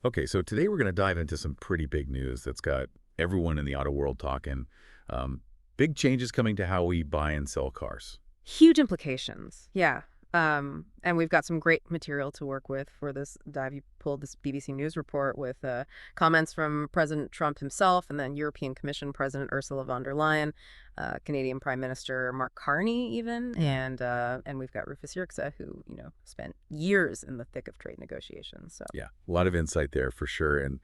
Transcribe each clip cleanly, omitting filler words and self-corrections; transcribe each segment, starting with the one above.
Okay, so today we're going to dive into some pretty big news that's got everyone in the auto world talking. Um, Big changes coming to how we buy and sell cars. Huge implications. Yeah. And we've got some great material to work with for this dive. You pulled this BBC News report with comments from President Trump himself and then European Commission President Ursula von der Leyen, Canadian Prime Minister Mark Carney even, Yeah. and we've got Rufus Yerxa, who, spent years in the thick of trade negotiations. So Yeah, a lot of insight there for sure. And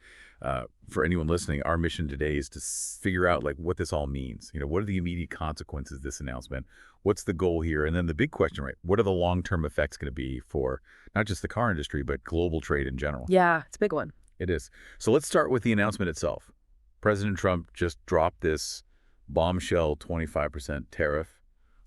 for anyone listening, our mission today is to figure out like what this all means. What are the immediate consequences of this announcement? What's the goal here? And then the big question, right? What are the long-term effects going to be for not just the car industry, but global trade in general? yeah, it's a big one. It is. So let's start with the announcement itself. President Trump just dropped this bombshell 25% tariff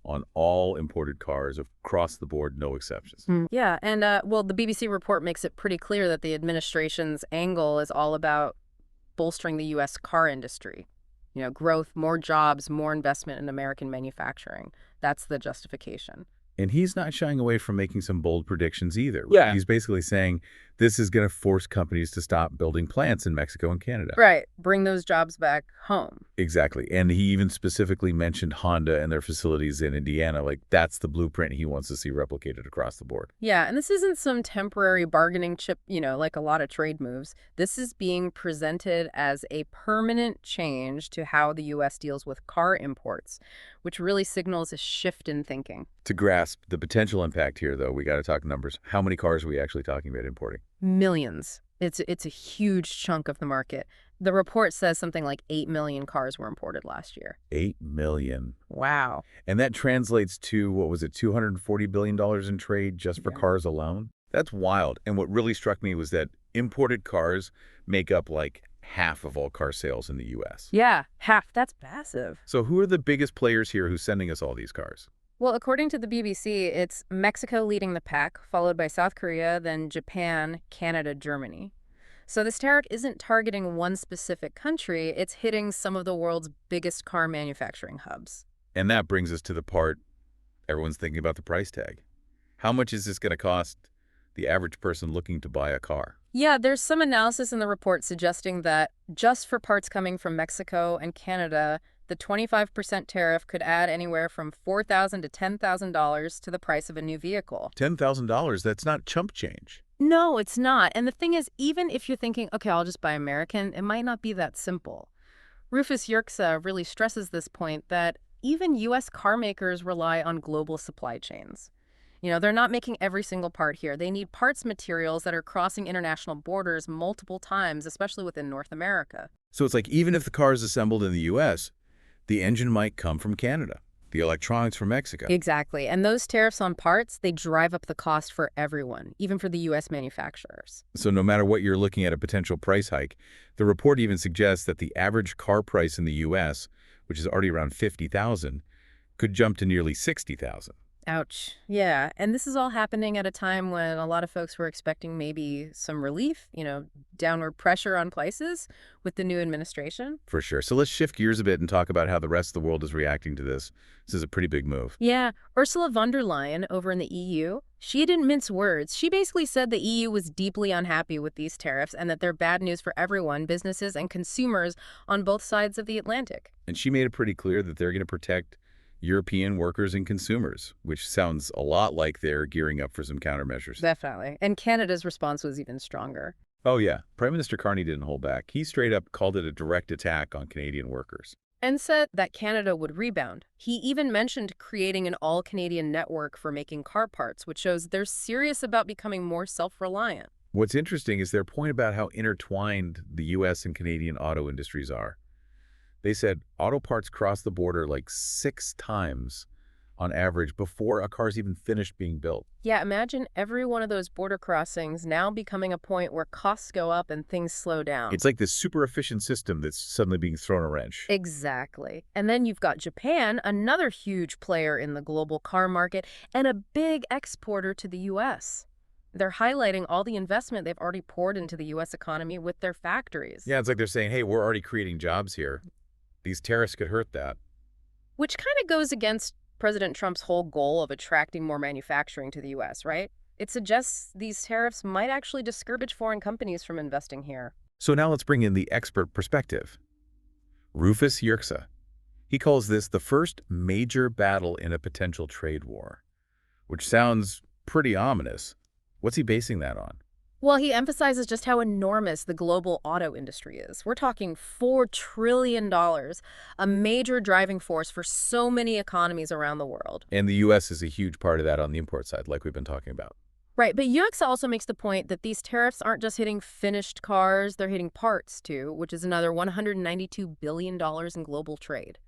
on all imported cars across the board, no exceptions. Yeah, and well, the BBC report makes it pretty clear that the administration's angle is all about bolstering the U.S. car industry. Growth, more jobs, more investment in American manufacturing. That's the justification. And he's not shying away from making some bold predictions either. Yeah. He's basically saying this is going to force companies to stop building plants in Mexico and Canada. Right. Bring those jobs back home. Exactly. And he even specifically mentioned Honda and their facilities in Indiana. Like that's the blueprint he wants to see replicated across the board. Yeah, and this isn't some temporary bargaining chip, like a lot of trade moves. This is being presented as a permanent change to how the U.S. deals with car imports, which really signals a shift in thinking. To grasp the potential impact here, though, we got to talk numbers. How many cars are we actually talking about importing? Millions. It's a huge chunk of the market. The report says something like 8 million cars were imported last year. 8 million. Wow. And that translates to, what was it, $240 billion in trade just for cars alone? That's wild. And what really struck me was that imported cars make up like half of all car sales in the U.S. Yeah, half. That's massive. So who are the biggest players here who's sending us all these cars? Well, according to the BBC, it's Mexico leading the pack, followed by South Korea, then Japan, Canada, Germany. So this tariff isn't targeting one specific country, it's hitting some of the world's biggest car manufacturing hubs. And that brings us to the part everyone's thinking about, the price tag. How much is this going to cost the average person looking to buy a car? Yeah, there's some analysis in the report suggesting that just for parts coming from Mexico and Canada, the 25% tariff could add anywhere from $4,000 to $10,000 to the price of a new vehicle. $10,000, that's not chump change. No, it's not. And the thing is, even if you're thinking, okay, I'll just buy American, it might not be that simple. Rufus Yerxa really stresses this point that even U.S. car makers rely on global supply chains. They're not making every single part here. They need parts materials that are crossing international borders multiple times, especially within North America. So it's like even if the car is assembled in the U.S., the engine might come from Canada, the electronics from Mexico. Exactly. And those tariffs on parts, they drive up the cost for everyone, even for the U.S. manufacturers. So no matter what you're looking at a potential price hike, the report even suggests that the average car price in the U.S., which is already around $50,000, could jump to nearly $60,000. Ouch. Yeah. And this is all happening at a time when a lot of folks were expecting maybe some relief, downward pressure on prices with the new administration. For sure. So let's shift gears a bit and talk about how the rest of the world is reacting to this. This is a pretty big move. Yeah. Ursula von der Leyen over in the EU, she didn't mince words. She basically said the EU was deeply unhappy with these tariffs and that they're bad news for everyone, businesses and consumers on both sides of the Atlantic. And she made it pretty clear that they're going to protect European workers and consumers, which sounds a lot like they're gearing up for some countermeasures. Definitely. And Canada's response was even stronger. Oh, yeah. Prime Minister Carney didn't hold back. He straight up called it a direct attack on Canadian workers. And said that Canada would rebound. He even mentioned creating an all-Canadian network for making car parts, which shows they're serious about becoming more self-reliant. What's interesting is their point about how intertwined the U.S. and Canadian auto industries are. They said auto parts cross the border like 6 times on average before a car's even finished being built. Yeah, imagine every one of those border crossings now becoming a point where costs go up and things slow down. It's like this super efficient system that's suddenly being thrown a wrench. Exactly. And then you've got Japan, another huge player in the global car market and a big exporter to the U.S. They're highlighting all the investment they've already poured into the U.S. economy with their factories. Yeah, it's like they're saying, hey, we're already creating jobs here. These tariffs could hurt that. Which kind of goes against President Trump's whole goal of attracting more manufacturing to the U.S., right? It suggests these tariffs might actually discourage foreign companies from investing here. So now let's bring in the expert perspective. Rufus Yerxa. He calls this the first major battle in a potential trade war, which sounds pretty ominous. What's he basing that on? Well, he emphasizes just how enormous the global auto industry is. We're talking $4 trillion, a major driving force for so many economies around the world. And the U.S. is a huge part of that on the import side, like we've been talking about. Right, but UX also makes the point that these tariffs aren't just hitting finished cars, they're hitting parts too, which is another $192 billion in global trade.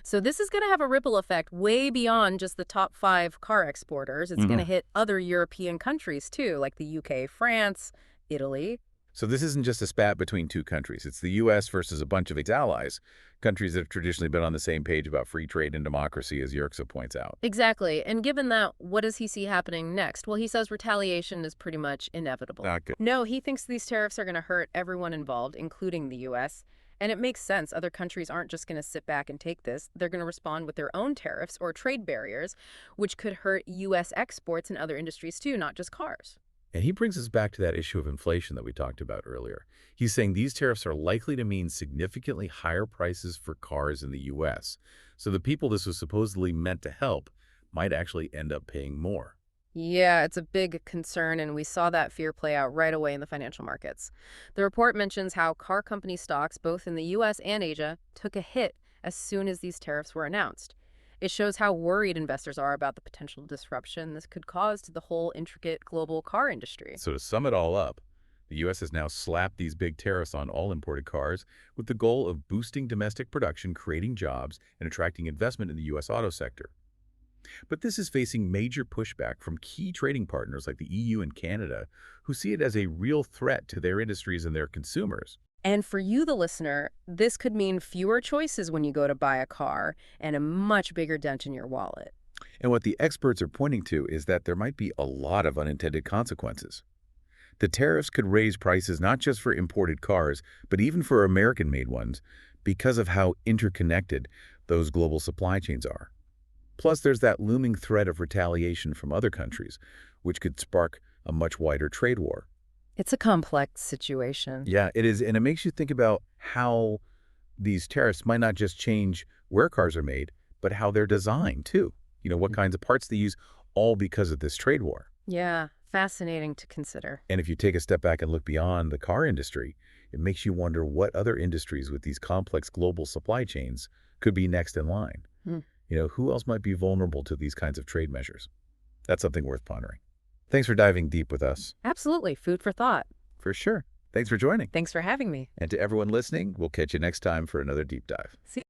So this is going to have a ripple effect way beyond just the top 5 car exporters. It's going to hit other European countries too, like the UK, France, Italy. So this isn't just a spat between two countries. It's the U.S. versus a bunch of its allies, countries that have traditionally been on the same page about free trade and democracy, as Yerxa points out. Exactly. And given that, what does he see happening next? Well, he says retaliation is pretty much inevitable. Not good. No, he thinks these tariffs are going to hurt everyone involved, including the U.S. And it makes sense. Other countries aren't just going to sit back and take this. They're going to respond with their own tariffs or trade barriers, which could hurt U.S. exports and other industries too, not just cars. And he brings us back to that issue of inflation that we talked about earlier. He's saying these tariffs are likely to mean significantly higher prices for cars in the U.S. So the people this was supposedly meant to help might actually end up paying more. Yeah, it's a big concern, and we saw that fear play out right away in the financial markets. The report mentions how car company stocks, both in the U.S. and Asia, took a hit as soon as these tariffs were announced. It shows how worried investors are about the potential disruption this could cause to the whole intricate global car industry. So to sum it all up, the U.S. has now slapped these big tariffs on all imported cars with the goal of boosting domestic production, creating jobs, and attracting investment in the U.S. auto sector. But this is facing major pushback from key trading partners like the EU and Canada, who see it as a real threat to their industries and their consumers. And for you, the listener, this could mean fewer choices when you go to buy a car and a much bigger dent in your wallet. And what the experts are pointing to is that there might be a lot of unintended consequences. The tariffs could raise prices not just for imported cars, but even for American-made ones, because of how interconnected those global supply chains are. Plus, there's that looming threat of retaliation from other countries, which could spark a much wider trade war. It's a complex situation. Yeah, it is. And it makes you think about how these tariffs might not just change where cars are made, but how they're designed too. What kinds of parts they use, all because of this trade war. Yeah, fascinating to consider. And if you take a step back and look beyond the car industry, it makes you wonder what other industries with these complex global supply chains could be next in line. Hmm. Who else might be vulnerable to these kinds of trade measures? That's something worth pondering. Thanks for diving deep with us. Absolutely. Food for thought. For sure. Thanks for joining. Thanks for having me. And to everyone listening, we'll catch you next time for another deep dive. See